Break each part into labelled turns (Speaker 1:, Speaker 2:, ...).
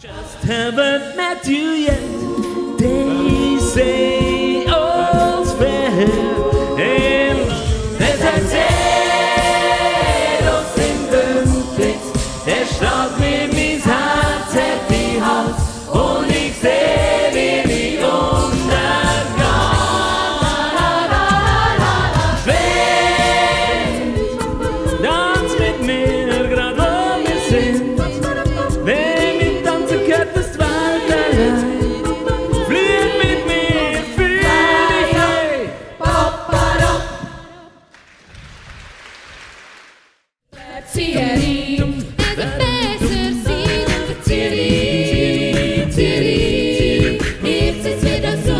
Speaker 1: Just haven't met you yet. They say all's fair in love. Es erzählt uns in den Blitz, der schlägt mir mein Herz hat die Hals und ich seh, wie ich untergehe. Schweb, tanz mit mir, grad wo wir sind. Wenn wir tanzen, gehört das die Welt allein. Flieg mit mir, fühl dich frei.
Speaker 2: Thierry, het besser sein für Thierry. Jetzt ist wieder so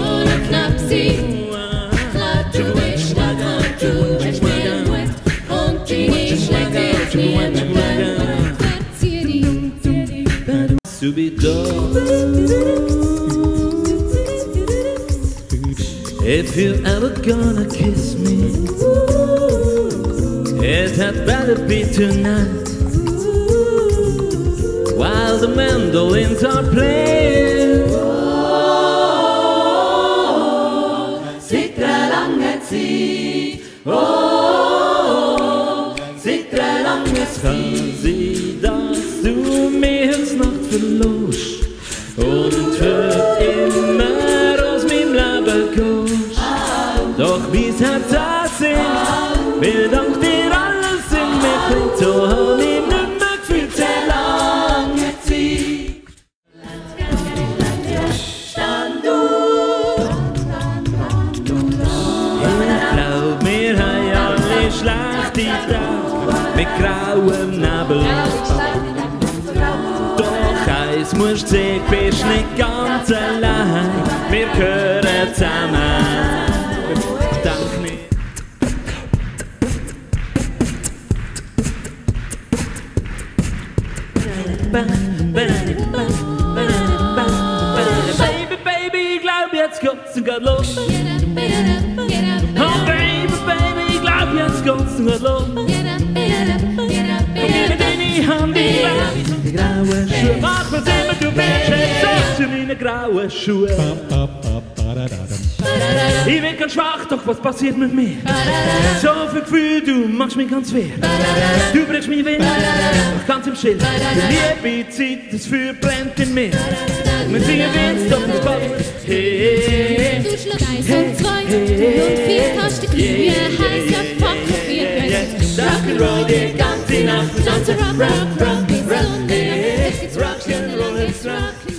Speaker 2: knapp sein. Klar, du bist da und du bist mir gut. Und Genie schlägt jetzt niemand mehr. Thierry.
Speaker 1: Subito. If you're ever gonna kiss me, it had better be tonight. While the mandolins are playing. Seit einer langen Zeit, seit einer langen Zeit. Kann sein, dass du mir jetzt Nacht verlust und für immer aus meinem Leben gehst. Doch mein Herz singt, will dank dir alles in mir klingt, so hab ich nicht mehr gefühlt, sehr lange Zeit. Ich glaub, wir haben alle schlechte Tage mit grauem Nebel. Doch eins musst du sehen, bist nicht ganz allein, wir gehören zusammen. Dank nicht. Baby, baby, ich glaub, jetzt kommt's und geht los. Oh, baby, baby, ich glaub, jetzt kommt's und geht los. Gib mir deine Hand, ich glaub, die grauen Schuhe. Mach was immer du willst, jetzt zu meine grauen Schuhe. Ich bin ganz schwach, doch was passiert mit mir? So viel Gefühl, du machst mich ganz weh. Du bringst mich Wind, doch ganz im Schild. Die Liebe zieht, das Feuer brennt in mir. Wir singen Witz, doch nicht bald. Hey,
Speaker 2: Du schlägst 1 und 2 und 4 kannst du wie ein heißer Pack auf 4
Speaker 1: Rock'n'Roll, die ganze Nacht.
Speaker 2: Tanzen Rock, Rock, Rock, bis
Speaker 1: Rock,
Speaker 2: Sonne.
Speaker 1: Rock'n'Roll, it's rock.